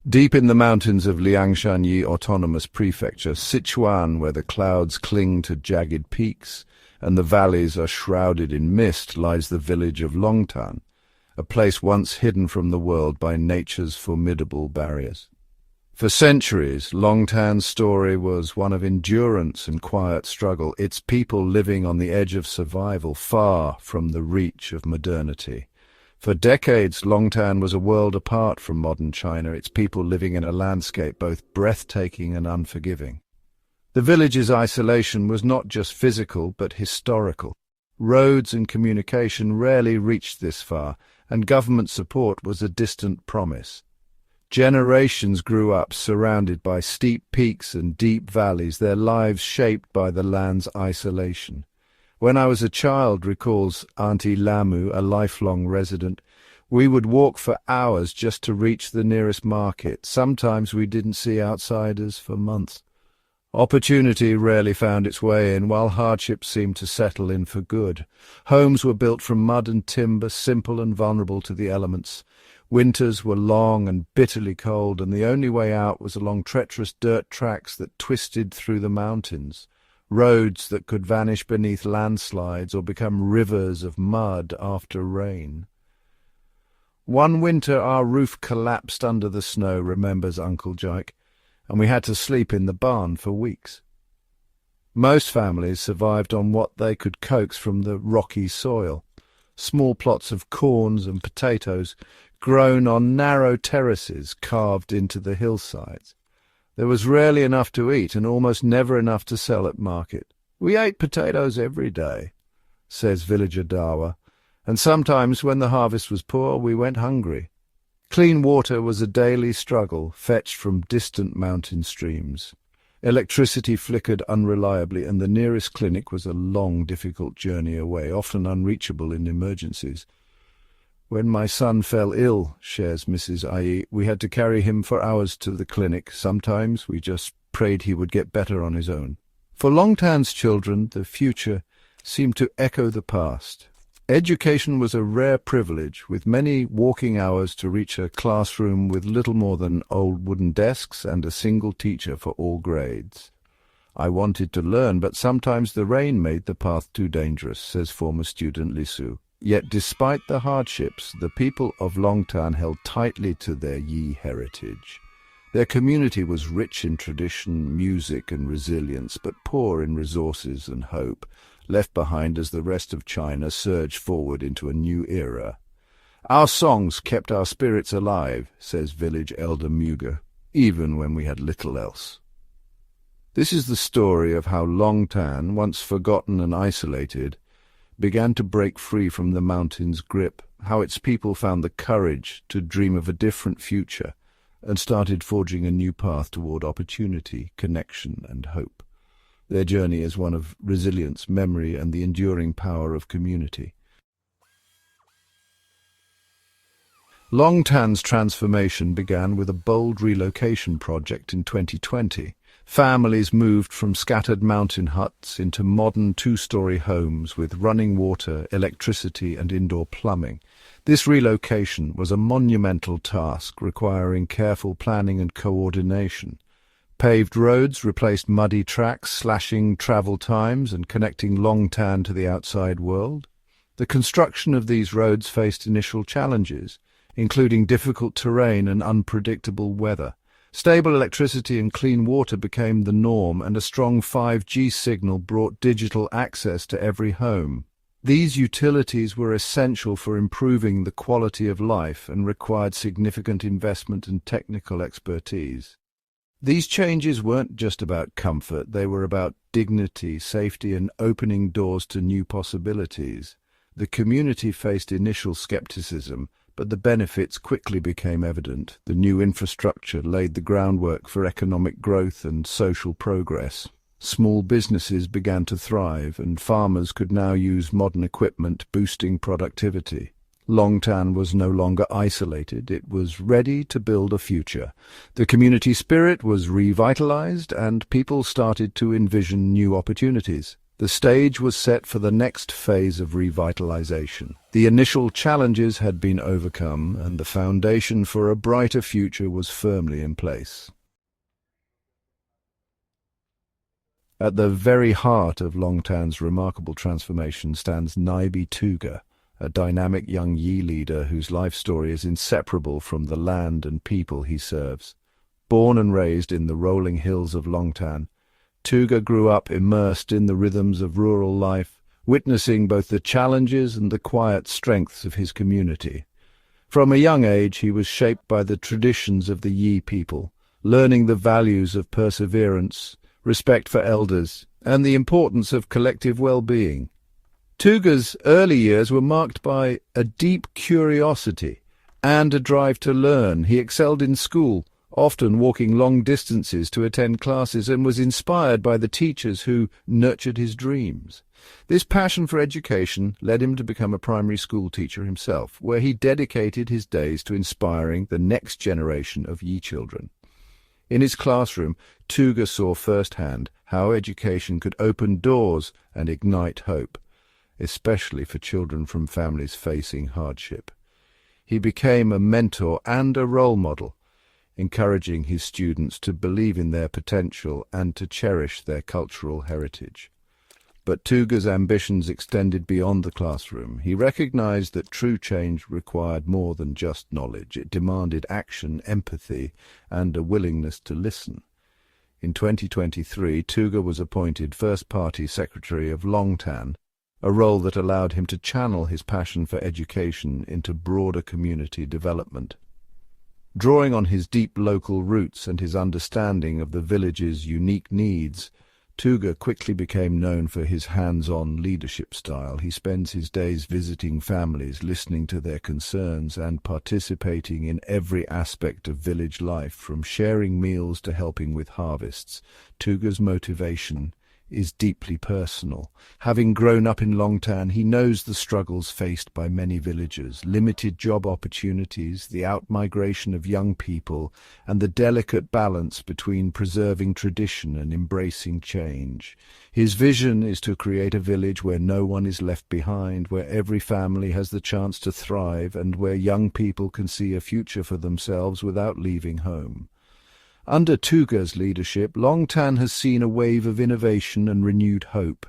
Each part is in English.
Deep in the mountains of Liangshanyi Autonomous Prefecture, Sichuan, where the clouds cling to jagged peaks and the valleys are shrouded in mist, lies the village of Longtan, a place once hidden from the world by nature's formidable barriers. For centuries, Longtan's story was one of endurance and quiet struggle, its people living on the edge of survival, far from the reach of modernity. For decades, Longtan was a world apart from modern China, its people living in a landscape both breathtaking and unforgiving. The village's isolation was not just physical, but historical. Roads and communication rarely reached this far, and government support was a distant promise. Generations grew up surrounded by steep peaks and deep valleys, their lives shaped by the land's isolation. When I was a child, recalls Auntie Lamu, a lifelong resident, we would walk for hours just to reach the nearest market. Sometimes we didn't see outsiders for months. Opportunity rarely found its way in, while hardship seemed to settle in for good. Homes were built from mud and timber, simple and vulnerable to the elements. Winters were long and bitterly cold, and the only way out was along treacherous dirt tracks that twisted through the mountains. Roads that could vanish beneath landslides or become rivers of mud after rain. One winter our roof collapsed under the snow, remembers Uncle Jike, and we had to sleep in the barn for weeks. Most families survived on what they could coax from the rocky soil. Small plots of corns and potatoes grown on narrow terraces carved into the hillsides. There was rarely enough to eat and almost never enough to sell at market. We ate potatoes every day, says villager Dawa, and sometimes when the harvest was poor we went hungry. Clean water was a daily struggle, fetched from distant mountain streams. Electricity flickered unreliably, and the nearest clinic was a long, difficult journey away, often unreachable in emergencies. When my son fell ill, shares Mrs. Ai, we had to carry him for hours to the clinic. Sometimes we just prayed he would get better on his own. For Longtan's children, the future seemed to echo the past. Education was a rare privilege, with many walking hours to reach a classroom with little more than old wooden desks and a single teacher for all grades. I wanted to learn, but sometimes the rain made the path too dangerous, says former student Li Su. Yet despite the hardships, the people of Longtan held tightly to their Yi heritage. Their community was rich in tradition, music and resilience, but poor in resources and hope, left behind as the rest of China surged forward into a new era. Our songs kept our spirits alive, says village elder Muga, even when we had little else. This is the story of how Longtan, once forgotten and isolated, began to break free from the mountain's grip, how its people found the courage to dream of a different future and started forging a new path toward opportunity, connection and hope. Their journey is one of resilience, memory and the enduring power of community. Longtan's transformation began with a bold relocation project in 2020. Families moved from scattered mountain huts into modern two-story homes with running water, electricity and indoor plumbing. This relocation was a monumental task requiring careful planning and coordination. Paved roads replaced muddy tracks, slashing travel times and connecting Longtan to the outside world. The construction of these roads faced initial challenges, including difficult terrain and unpredictable weather. Stable electricity and clean water became the norm, and a strong 5G signal brought digital access to every home. These utilities were essential for improving the quality of life and required significant investment and technical expertise. These changes weren't just about comfort, they were about dignity, safety, and opening doors to new possibilities. The community faced initial skepticism, but the benefits quickly became evident. The new infrastructure laid the groundwork for economic growth and social progress. Small businesses began to thrive, and farmers could now use modern equipment, boosting productivity. Longtan was no longer isolated, it was ready to build a future. The community spirit was revitalized, and people started to envision new opportunities. The stage was set for the next phase of revitalization. The initial challenges had been overcome, and the foundation for a brighter future was firmly in place. At the very heart of Longtan's remarkable transformation stands Naibie Tuga, a dynamic young Yi leader whose life story is inseparable from the land and people he serves. Born and raised in the rolling hills of Longtan, Tuga grew up immersed in the rhythms of rural life, witnessing both the challenges and the quiet strengths of his community. From a young age he was shaped by the traditions of the Yi people, learning the values of perseverance, respect for elders, and the importance of collective well-being. Tuga's early years were marked by a deep curiosity and a drive to learn. He excelled in school, often walking long distances to attend classes, and was inspired by the teachers who nurtured his dreams. This passion for education led him to become a primary school teacher himself, where he dedicated his days to inspiring the next generation of Yi children. In his classroom, Tuga saw firsthand how education could open doors and ignite hope, especially for children from families facing hardship. He became a mentor and a role model, encouraging his students to believe in their potential and to cherish their cultural heritage. But Tuga's ambitions extended beyond the classroom. He recognized that true change required more than just knowledge. It demanded action, empathy, and a willingness to listen. In 2023, Tuga was appointed First Party Secretary of Longtan, a role that allowed him to channel his passion for education into broader community development. Drawing on his deep local roots and his understanding of the village's unique needs, Tuga quickly became known for his hands-on leadership style. He spends his days visiting families, listening to their concerns, and participating in every aspect of village life, from sharing meals to helping with harvests. Tuga's motivation is deeply personal. Having grown up in Longtan, he knows the struggles faced by many villagers: limited job opportunities, the outmigration of young people, and the delicate balance between preserving tradition and embracing change. His vision is to create a village where no one is left behind, where every family has the chance to thrive, and where young people can see a future for themselves without leaving home. Under Tuga's leadership, Longtan has seen a wave of innovation and renewed hope.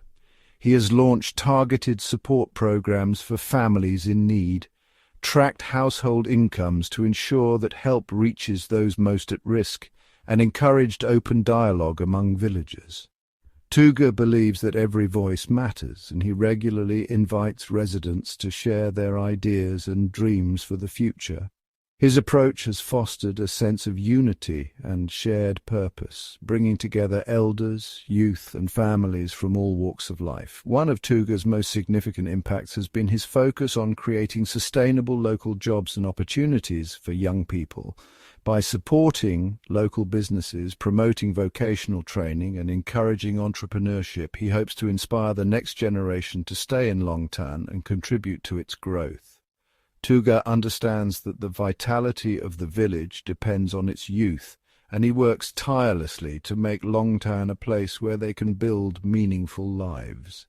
He has launched targeted support programs for families in need, tracked household incomes to ensure that help reaches those most at risk, and encouraged open dialogue among villagers. Tuga believes that every voice matters, and he regularly invites residents to share their ideas and dreams for the future. His approach has fostered a sense of unity and shared purpose, bringing together elders, youth, and families from all walks of life. One of Tuga's most significant impacts has been his focus on creating sustainable local jobs and opportunities for young people. By supporting local businesses, promoting vocational training, and encouraging entrepreneurship, he hopes to inspire the next generation to stay in Longtan and contribute to its growth. Tuga understands that the vitality of the village depends on its youth, and he works tirelessly to make Longtan a place where they can build meaningful lives.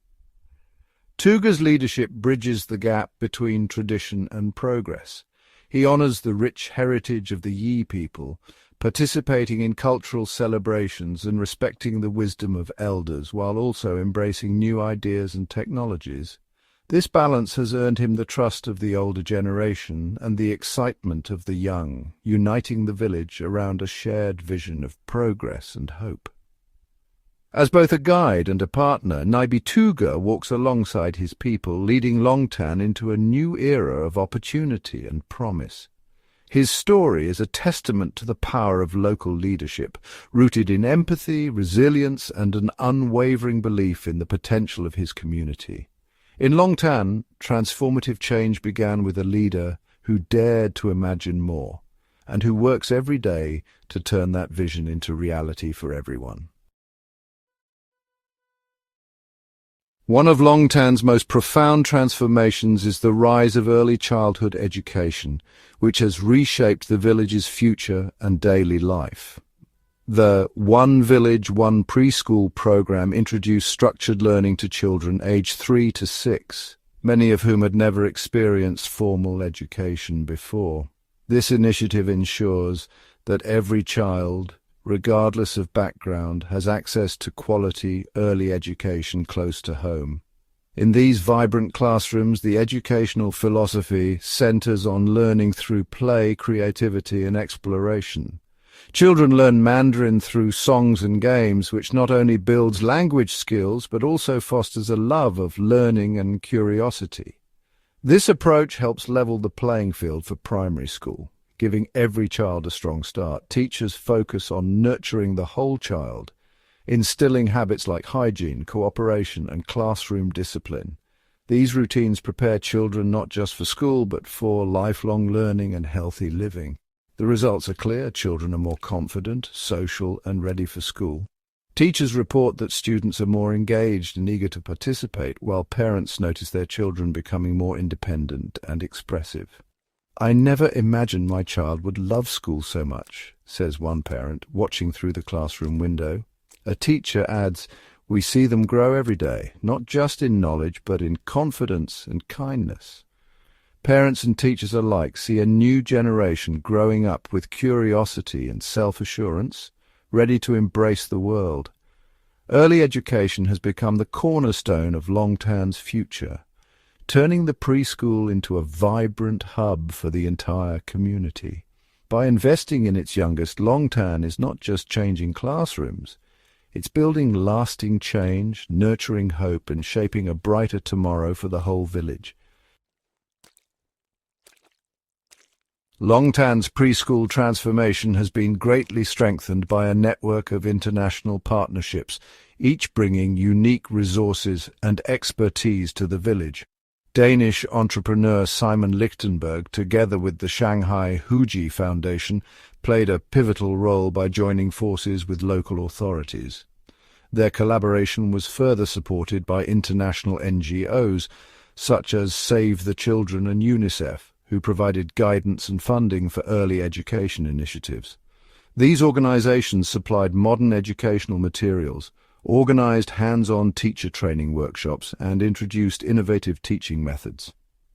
Tuga's leadership bridges the gap between tradition and progress. He honors the rich heritage of the Yi people, participating in cultural celebrations and respecting the wisdom of elders, while also embracing new ideas and technologies. This balance has earned him the trust of the older generation and the excitement of the young, uniting the village around a shared vision of progress and hope. As both a guide and a partner, Naibie Tuga walks alongside his people, leading Longtan into a new era of opportunity and promise. His story is a testament to the power of local leadership, rooted in empathy, resilience, and an unwavering belief in the potential of his community. In Longtan, transformative change began with a leader who dared to imagine more, and who works every day to turn that vision into reality for everyone. One of Longtan's most profound transformations is the rise of early childhood education, which has reshaped the village's future and daily life. The One Village, One Preschool program introduced structured learning to children aged 3 to 6, many of whom had never experienced formal education before. This initiative ensures that every child, regardless of background, has access to quality early education close to home. In these vibrant classrooms, the educational philosophy centers on learning through play, creativity, and exploration. Children learn Mandarin through songs and games, which not only builds language skills but also fosters a love of learning and curiosity. This approach helps level the playing field for primary school, giving every child a strong start. Teachers focus on nurturing the whole child, instilling habits like hygiene, cooperation, and classroom discipline. These routines prepare children not just for school but for lifelong learning and healthy living. The results are clear. Children are more confident, social, and ready for school. Teachers report that students are more engaged and eager to participate, while parents notice their children becoming more independent and expressive. "I never imagined my child would love school so much," says one parent, watching through the classroom window. A teacher adds, "We see them grow every day, not just in knowledge, but in confidence and kindness." Parents and teachers alike see a new generation growing up with curiosity and self-assurance, ready to embrace the world. Early education has become the cornerstone of Longtan's future, turning the preschool into a vibrant hub for the entire community. By investing in its youngest, Longtan is not just changing classrooms, it's building lasting change, nurturing hope, and shaping a brighter tomorrow for the whole village. Longtan's preschool transformation has been greatly strengthened by a network of international partnerships, each bringing unique resources and expertise to the village. Danish entrepreneur Simon Lichtenberg, together with the Shanghai Huji Foundation, played a pivotal role by joining forces with local authorities. Their collaboration was further supported by international NGOs, such as Save the Children and UNICEF, who provided guidance and funding for early education initiatives. These organizations supplied modern educational materials, organized hands-on teacher training workshops, and introduced innovative teaching methods.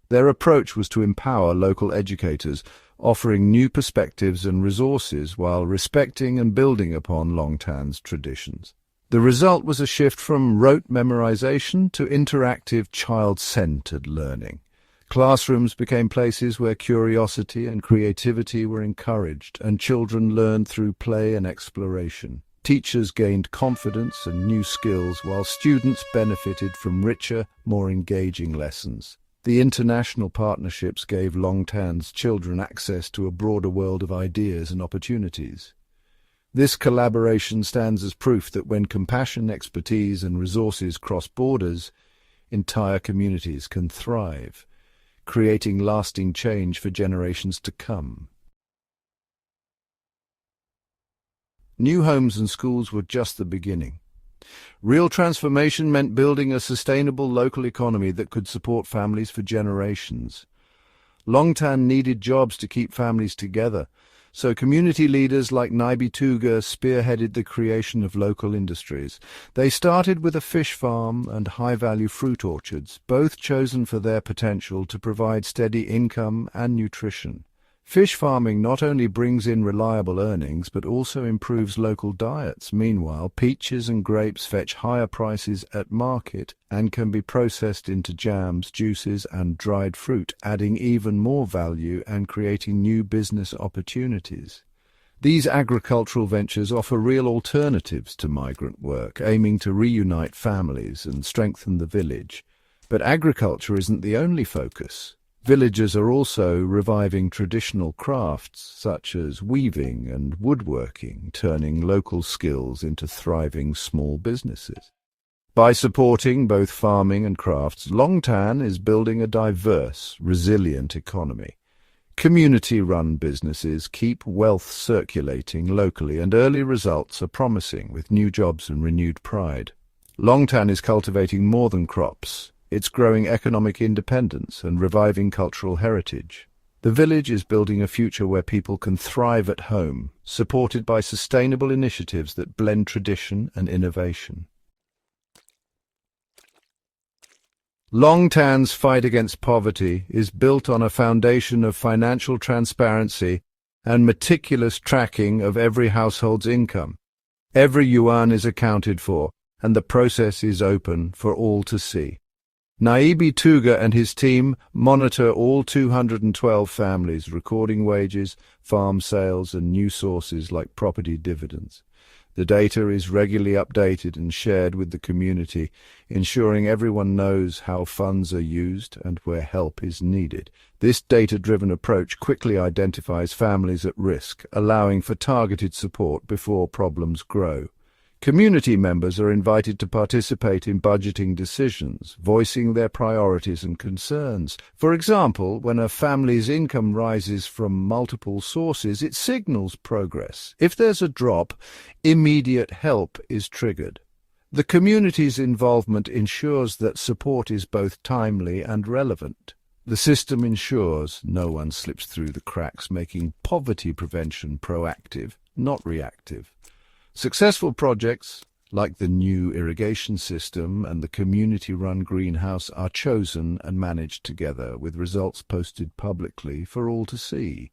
Their approach was to empower local educators, offering new perspectives and resources while respecting and building upon Longtan's traditions. The result was a shift from rote memorization to interactive, child-centered learning. Classrooms became places where curiosity and creativity were encouraged, and children learned through play and exploration. Teachers gained confidence and new skills, while students benefited from richer, more engaging lessons. The international partnerships gave Longtan's children access to a broader world of ideas and opportunities. This collaboration stands as proof that when compassion, expertise, and resources cross borders, entire communities can thrive, creating lasting change for generations to come. New homes and schools were just the beginning. Real transformation meant building a sustainable local economy that could support families for generations. Longtan needed jobs to keep families together, so community leaders like Naibie Tuga spearheaded the creation of local industries. They started with a fish farm and high-value fruit orchards, both chosen for their potential to provide steady income and nutrition. Fish farming not only brings in reliable earnings, but also improves local diets. Meanwhile, peaches and grapes fetch higher prices at market and can be processed into jams, juices, and dried fruit, adding even more value and creating new business opportunities. These agricultural ventures offer real alternatives to migrant work, aiming to reunite families and strengthen the village. But agriculture isn't the only focus. Villagers are also reviving traditional crafts such as weaving and woodworking, turning local skills into thriving small businesses. By supporting both farming and crafts, Longtan is building a diverse, resilient economy. Community-run businesses keep wealth circulating locally, and early results are promising with new jobs and renewed pride. Longtan is cultivating more than crops. It's growing economic independence and reviving cultural heritage. The village is building a future where people can thrive at home, supported by sustainable initiatives that blend tradition and innovation. Longtan's fight against poverty is built on a foundation of financial transparency and meticulous tracking of every household's income. Every yuan is accounted for, and the process is open for all to see. Naibie Tuga and his team monitor all 212 families, recording wages, farm sales, and new sources like property dividends. The data is regularly updated and shared with the community, ensuring everyone knows how funds are used and where help is needed. This data-driven approach quickly identifies families at risk, allowing for targeted support before problems grow. Community members are invited to participate in budgeting decisions, voicing their priorities and concerns. For example, when a family's income rises from multiple sources, it signals progress. If there's a drop, immediate help is triggered. The community's involvement ensures that support is both timely and relevant. The system ensures no one slips through the cracks, making poverty prevention proactive, not reactive. Successful projects, like the new irrigation system and the community-run greenhouse, are chosen and managed together, with results posted publicly for all to see.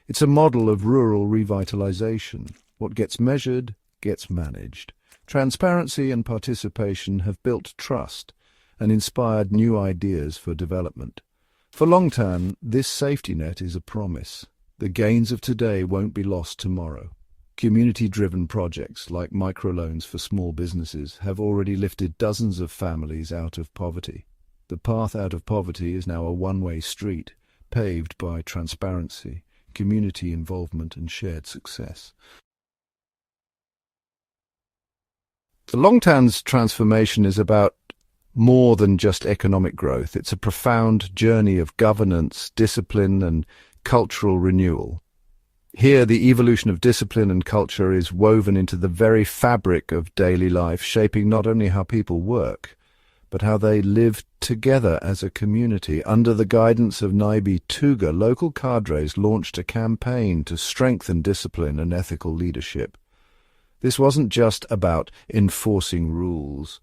It's a model of rural revitalization. What gets measured gets managed. Transparency and participation have built trust and inspired new ideas for development. For Longtan, this safety net is a promise. The gains of today won't be lost tomorrow. Community-driven projects like microloans for small businesses have already lifted dozens of families out of poverty. The path out of poverty is now a one-way street, paved by transparency, community involvement, and shared success. The Longtan's transformation is about more than just economic growth. It's a profound journey of governance, discipline, and cultural renewal. Here, the evolution of discipline and culture is woven into the very fabric of daily life, shaping not only how people work, but how they live together as a community. Under the guidance of Naibie Tuga, local cadres launched a campaign to strengthen discipline and ethical leadership. This wasn't just about enforcing rules.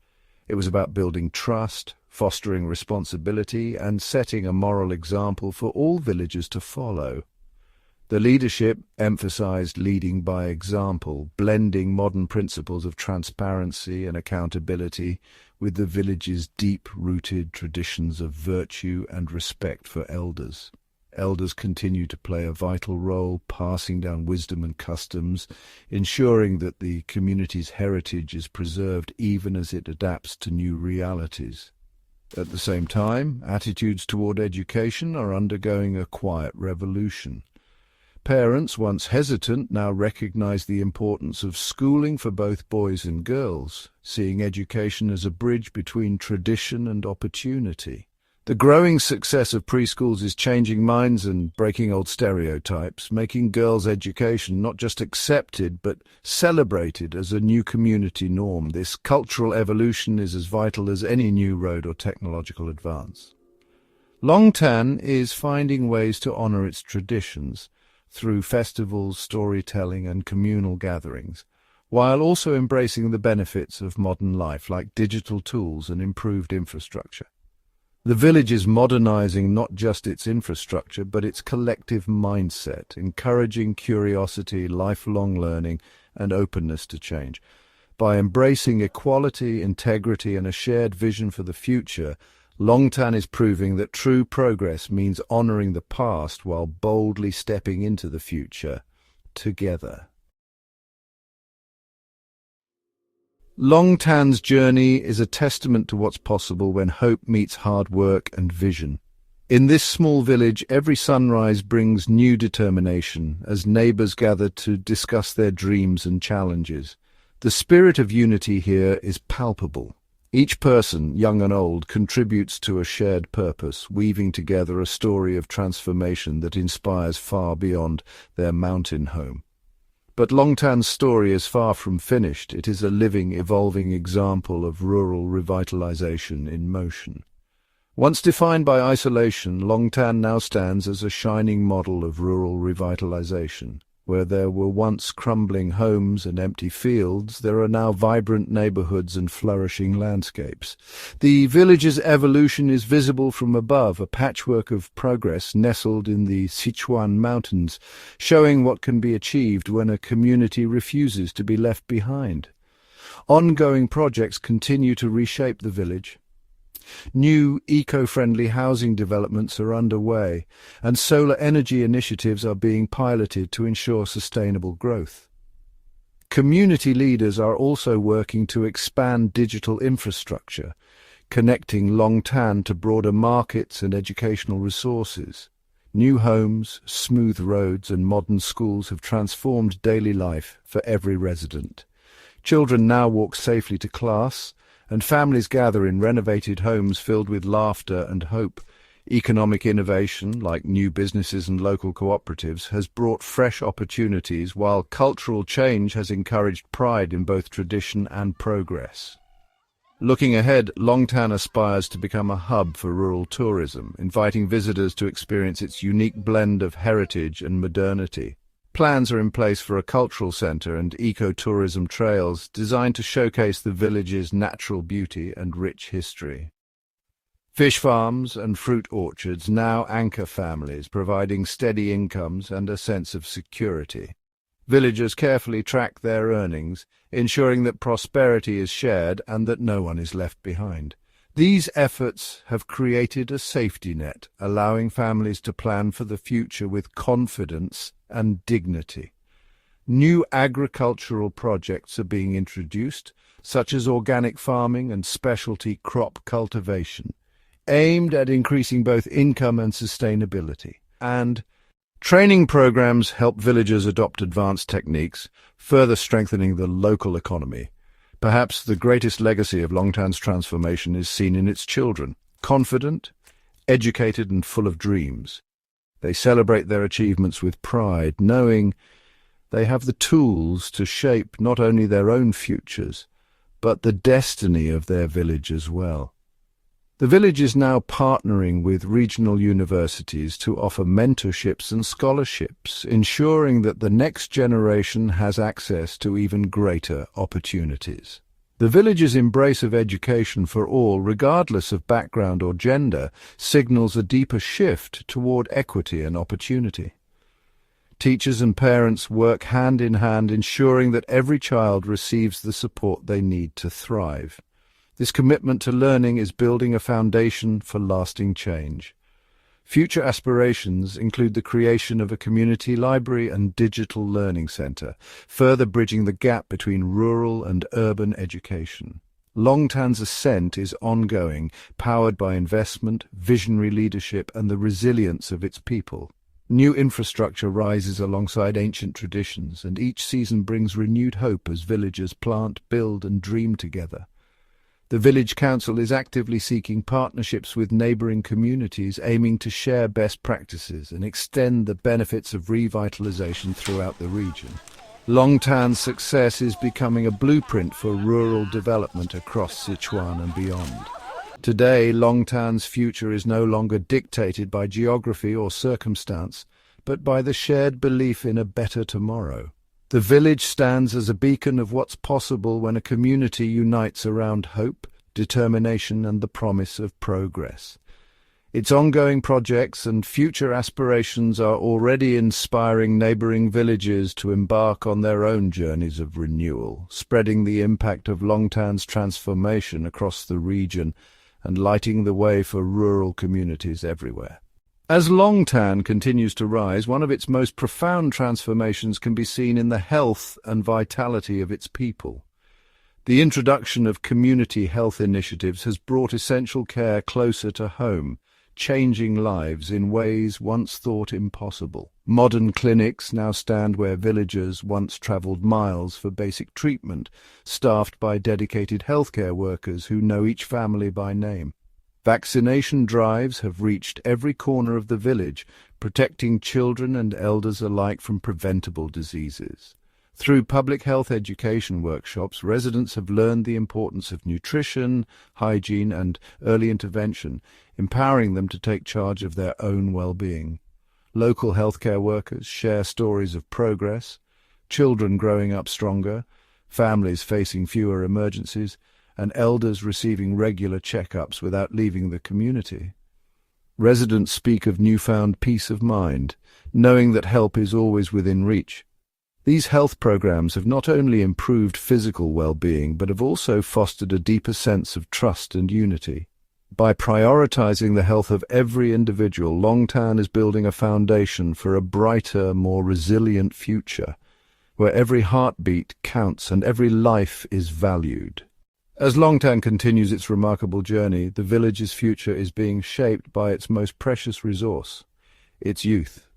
It was about building trust, fostering responsibility, and setting a moral example for all villagers to follow. The leadership emphasized leading by example, blending modern principles of transparency and accountability with the village's deep-rooted traditions of virtue and respect for elders. Elders continue to play a vital role, passing down wisdom and customs, ensuring that the community's heritage is preserved even as it adapts to new realities. At the same time, attitudes toward education are undergoing a quiet revolution. Parents, once hesitant, now recognize the importance of schooling for both boys and girls, seeing education as a bridge between tradition and opportunity. The growing success of preschools is changing minds and breaking old stereotypes, making girls' education not just accepted but celebrated as a new community norm. This cultural evolution is as vital as any new road or technological advance. Longtan is finding ways to honor its traditions through festivals, storytelling, and communal gatherings, while also embracing the benefits of modern life like digital tools and improved infrastructure. The village is modernizing not just its infrastructure, but its collective mindset, encouraging curiosity, lifelong learning, and openness to change. By embracing equality, integrity, and a shared vision for the future, Longtan is proving that true progress means honoring the past while boldly stepping into the future together. Longtan's journey is a testament to what's possible when hope meets hard work and vision. In this small village, every sunrise brings new determination as neighbors gather to discuss their dreams and challenges. The spirit of unity here is palpable. Each person, young and old, contributes to a shared purpose, weaving together a story of transformation that inspires far beyond their mountain home. But Longtan's story is far from finished. It is a living, evolving example of rural revitalization in motion. Once defined by isolation, Longtan now stands as a shining model of rural revitalization. Where there were once crumbling homes and empty fields, there are now vibrant neighborhoods and flourishing landscapes. The village's evolution is visible from above, a patchwork of progress nestled in the Sichuan mountains, showing what can be achieved when a community refuses to be left behind. Ongoing projects continue to reshape the village. New eco-friendly housing developments are underway, and solar energy initiatives are being piloted to ensure sustainable growth. Community leaders are also working to expand digital infrastructure, connecting Longtan to broader markets and educational resources. New homes, smooth roads, and modern schools have transformed daily life for every resident. Children now walk safely to class, and families gather in renovated homes filled with laughter and hope. Economic innovation, like new businesses and local cooperatives, has brought fresh opportunities, while cultural change has encouraged pride in both tradition and progress. Looking ahead, Longtan aspires to become a hub for rural tourism, inviting visitors to experience its unique blend of heritage and modernity. Plans are in place for a cultural centre and eco-tourism trails designed to showcase the village's natural beauty and rich history. Fish farms and fruit orchards now anchor families, providing steady incomes and a sense of security. Villagers carefully track their earnings, ensuring that prosperity is shared and that no one is left behind. These efforts have created a safety net, allowing families to plan for the future with confidence and dignity. New agricultural projects are being introduced, such as organic farming and specialty crop cultivation, aimed at increasing both income and sustainability. And training programs help villagers adopt advanced techniques, further strengthening the local economy. Perhaps the greatest legacy of Longtan's transformation is seen in its children, confident, educated and full of dreams. They celebrate their achievements with pride, knowing they have the tools to shape not only their own futures, but the destiny of their village as well. The village is now partnering with regional universities to offer mentorships and scholarships, ensuring that the next generation has access to even greater opportunities. The village's embrace of education for all, regardless of background or gender, signals a deeper shift toward equity and opportunity. Teachers and parents work hand in hand, ensuring that every child receives the support they need to thrive. This commitment to learning is building a foundation for lasting change. Future aspirations include the creation of a community library and digital learning centre, further bridging the gap between rural and urban education. Longtan's ascent is ongoing, powered by investment, visionary leadership and the resilience of its people. New infrastructure rises alongside ancient traditions, and each season brings renewed hope as villagers plant, build and dream together. The village council is actively seeking partnerships with neighbouring communities, aiming to share best practices and extend the benefits of revitalisation throughout the region. Longtan's success is becoming a blueprint for rural development across Sichuan and beyond. Today, Longtan's future is no longer dictated by geography or circumstance, but by the shared belief in a better tomorrow. The village stands as a beacon of what's possible when a community unites around hope, determination and the promise of progress. Its ongoing projects and future aspirations are already inspiring neighbouring villages to embark on their own journeys of renewal, spreading the impact of Longtan's transformation across the region and lighting the way for rural communities everywhere. As Longtan continues to rise, one of its most profound transformations can be seen in the health and vitality of its people. The introduction of community health initiatives has brought essential care closer to home, changing lives in ways once thought impossible. Modern clinics now stand where villagers once travelled miles for basic treatment, staffed by dedicated healthcare workers who know each family by name. Vaccination drives have reached every corner of the village, protecting children and elders alike from preventable diseases. Through public health education workshops, residents have learned the importance of nutrition, hygiene and early intervention, empowering them to take charge of their own well-being. Local healthcare workers share stories of progress, children growing up stronger, families facing fewer emergencies, and elders receiving regular checkups without leaving the community. Residents speak of newfound peace of mind, knowing that help is always within reach. These health programs have not only improved physical well-being, but have also fostered a deeper sense of trust and unity. By prioritizing the health of every individual, Longtan is building a foundation for a brighter, more resilient future, where every heartbeat counts and every life is valued. As Longtan continues its remarkable journey, the village's future is being shaped by its most precious resource, its youth.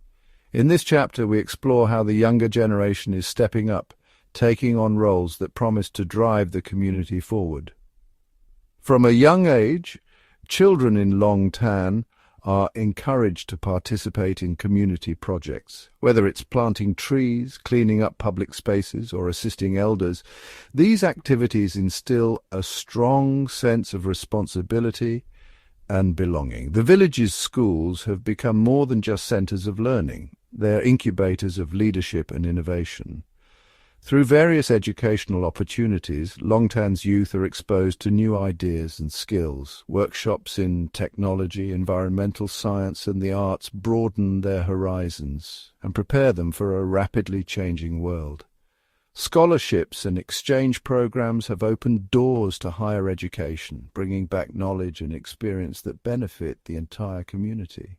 In this chapter, we explore how the younger generation is stepping up, taking on roles that promise to drive the community forward. From a young age, children in Longtan are encouraged to participate in community projects. Whether it's planting trees, cleaning up public spaces, or assisting elders, these activities instill a strong sense of responsibility and belonging. The village's schools have become more than just centers of learning. They're incubators of leadership and innovation. Through various educational opportunities, Longtan's youth are exposed to new ideas and skills. Workshops in technology, environmental science, and the arts broaden their horizons and prepare them for a rapidly changing world. Scholarships and exchange programs have opened doors to higher education, bringing back knowledge and experience that benefit the entire community.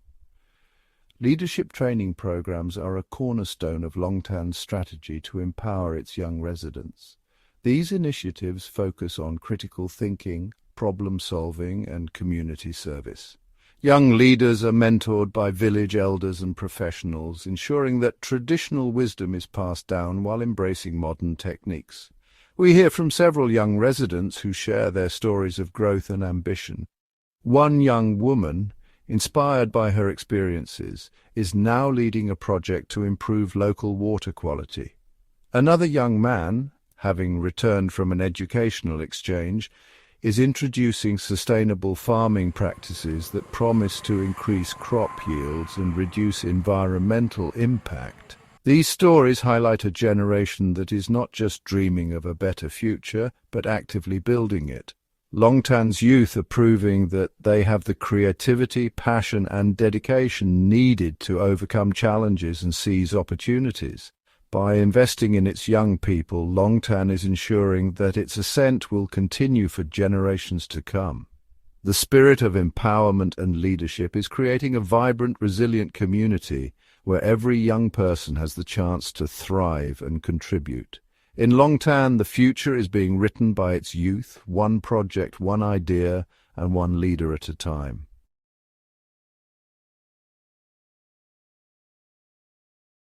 Leadership training programs are a cornerstone of Longtan's strategy to empower its young residents. These initiatives focus on critical thinking, problem-solving, and community service. Young leaders are mentored by village elders and professionals, ensuring that traditional wisdom is passed down while embracing modern techniques. We hear from several young residents who share their stories of growth and ambition. One young woman, inspired by her experiences, is now leading a project to improve local water quality. Another young man, having returned from an educational exchange, is introducing sustainable farming practices that promise to increase crop yields and reduce environmental impact. These stories highlight a generation that is not just dreaming of a better future, but actively building it. Longtan's youth are proving that they have the creativity, passion, and dedication needed to overcome challenges and seize opportunities. By investing in its young people, Longtan is ensuring that its ascent will continue for generations to come. The spirit of empowerment and leadership is creating a vibrant, resilient community where every young person has the chance to thrive and contribute. In Longtan, the future is being written by its youth, one project, one idea, and one leader at a time.